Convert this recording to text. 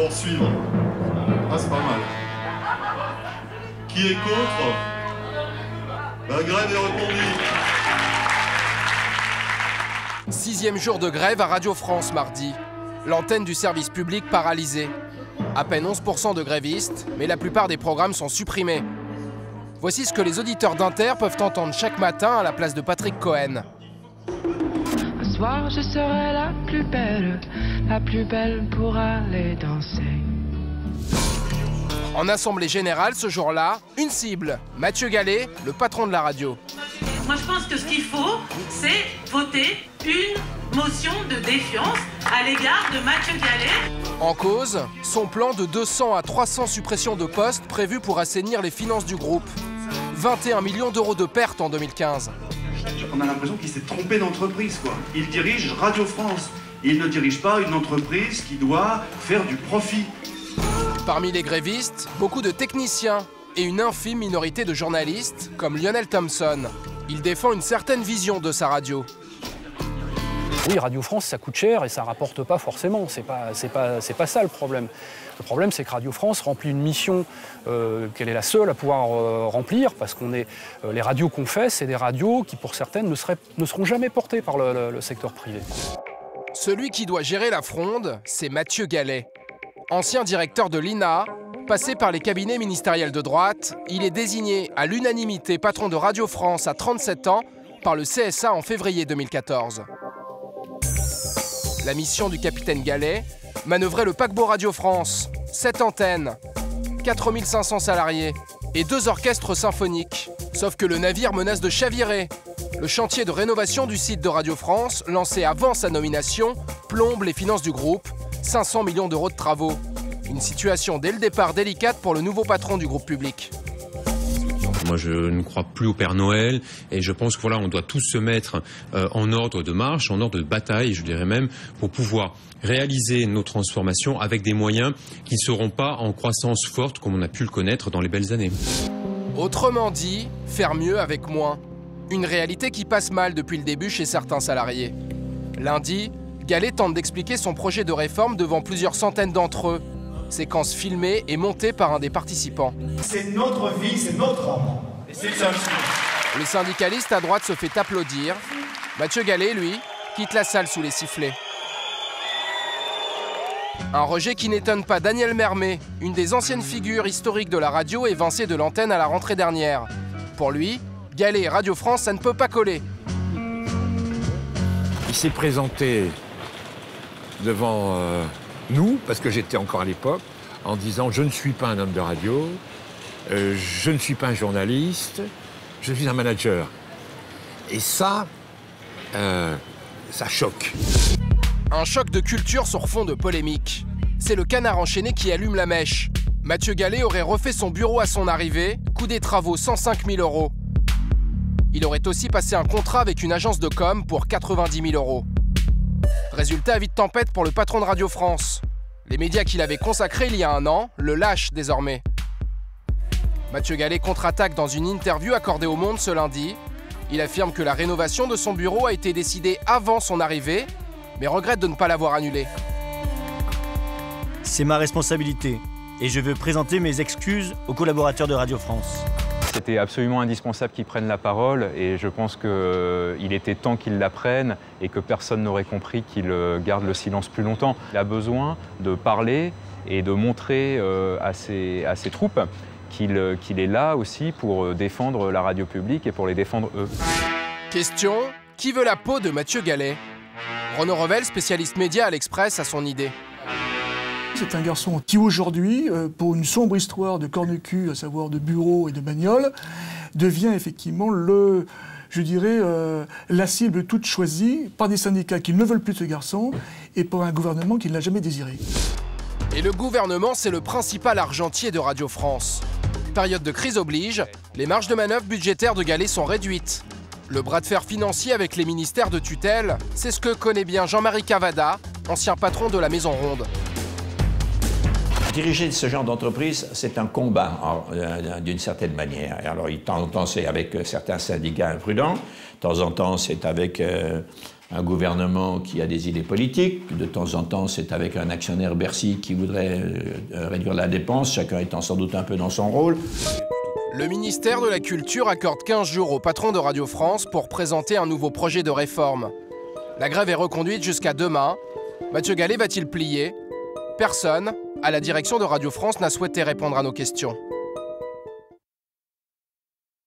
poursuivre. Ah, c'est pas mal. Qui est contre? La grève est reconduite. 6e jour de grève à Radio France mardi. L'antenne du service public paralysée. À peine 11% de grévistes, mais la plupart des programmes sont supprimés. Voici ce que les auditeurs d'Inter peuvent entendre chaque matin à la place de Patrick Cohen. Ce soir, je serai la plus belle pour aller danser. En assemblée générale, ce jour-là, une cible, Mathieu Gallet, le patron de la radio. Moi, je pense que ce qu'il faut, c'est voter une motion de défiance à l'égard de Mathieu Gallet. En cause, son plan de 200 à 300 suppressions de postes prévues pour assainir les finances du groupe. 21 millions d'euros de pertes en 2015. On a l'impression qu'il s'est trompé d'entreprise, quoi. Il dirige Radio France. Il ne dirige pas une entreprise qui doit faire du profit. Parmi les grévistes, beaucoup de techniciens et une infime minorité de journalistes, comme Lionel Thompson. Il défend une certaine vision de sa radio. Oui, Radio France, ça coûte cher et ça rapporte pas forcément. C'est pas ça le problème. Le problème, c'est que Radio France remplit une mission qu'elle est la seule à pouvoir remplir, parce les radios qu'on fait, c'est des radios qui, pour certaines, ne seront jamais portées par le secteur privé. Celui qui doit gérer la fronde, c'est Mathieu Gallet. Ancien directeur de l'INA, passé par les cabinets ministériels de droite, il est désigné à l'unanimité patron de Radio France à 37 ans par le CSA en février 2014. La mission du capitaine Gallet, manœuvrer le paquebot Radio France, 7 antennes, 4500 salariés et 2 orchestres symphoniques. Sauf que le navire menace de chavirer. Le chantier de rénovation du site de Radio France, lancé avant sa nomination, plombe les finances du groupe, 500 millions d'euros de travaux. Une situation dès le départ délicate pour le nouveau patron du groupe public. Moi, je ne crois plus au Père Noël et je pense que voilà, on doit tous se mettre en ordre de marche, en ordre de bataille, je dirais même, pour pouvoir réaliser nos transformations avec des moyens qui ne seront pas en croissance forte comme on a pu le connaître dans les belles années. Autrement dit, faire mieux avec moins. Une réalité qui passe mal depuis le début chez certains salariés. Lundi, Gallet tente d'expliquer son projet de réforme devant plusieurs centaines d'entre eux. Séquence filmée et montée par un des participants. C'est notre vie, c'est notre âme. Et c'est ça. Le syndicaliste à droite se fait applaudir. Mathieu Gallet, lui, quitte la salle sous les sifflets. Un rejet qui n'étonne pas Daniel Mermet, une des anciennes figures historiques de la radio évincée de l'antenne à la rentrée dernière. Pour lui, Gallet et Radio France, ça ne peut pas coller. Il s'est présenté devant nous, parce que j'étais encore à l'époque, en disant « Je ne suis pas un homme de radio, je ne suis pas un journaliste, je suis un manager. » Et ça choque. Un choc de culture sur fond de polémique. C'est le Canard enchaîné qui allume la mèche. Mathieu Gallet aurait refait son bureau à son arrivée, coût des travaux 105 000 euros. Il aurait aussi passé un contrat avec une agence de com pour 90 000 euros. Résultat, vite tempête pour le patron de Radio France. Les médias qu'il avait consacrés il y a un an le lâchent désormais. Mathieu Gallet contre-attaque dans une interview accordée au Monde ce lundi. Il affirme que la rénovation de son bureau a été décidée avant son arrivée, mais regrette de ne pas l'avoir annulée. C'est ma responsabilité et je veux présenter mes excuses aux collaborateurs de Radio France. C'était absolument indispensable qu'ils prennent la parole et je pense qu'il était temps qu'ils la prennent et que personne n'aurait compris qu'il garde le silence plus longtemps. Il a besoin de parler et de montrer à ses troupes qu'il est là aussi pour défendre la radio publique et pour les défendre eux. Question, qui veut la peau de Mathieu Gallet? Renaud Revel, spécialiste média à l'Express, a son idée. C'est un garçon qui aujourd'hui, pour une sombre histoire de corne-cul, à savoir de bureau et de bagnole, devient effectivement la cible toute choisie par des syndicats qui ne veulent plus de ce garçon et par un gouvernement qui ne l'a jamais désiré. Et le gouvernement, c'est le principal argentier de Radio France. Période de crise oblige, les marges de manœuvre budgétaires de Gallet sont réduites. Le bras de fer financier avec les ministères de tutelle, c'est ce que connaît bien Jean-Marie Cavada, ancien patron de la Maison Ronde. Diriger ce genre d'entreprise, c'est un combat d'une certaine manière. Alors, de temps en temps, c'est avec certains syndicats imprudents. De temps en temps, c'est avec un gouvernement qui a des idées politiques. De temps en temps, c'est avec un actionnaire Bercy qui voudrait réduire la dépense, chacun étant sans doute un peu dans son rôle. Le ministère de la Culture accorde 15 jours au patron de Radio France pour présenter un nouveau projet de réforme. La grève est reconduite jusqu'à demain. Mathieu Gallet va-t-il plier? Personne, à la direction de Radio France, n'a souhaité répondre à nos questions.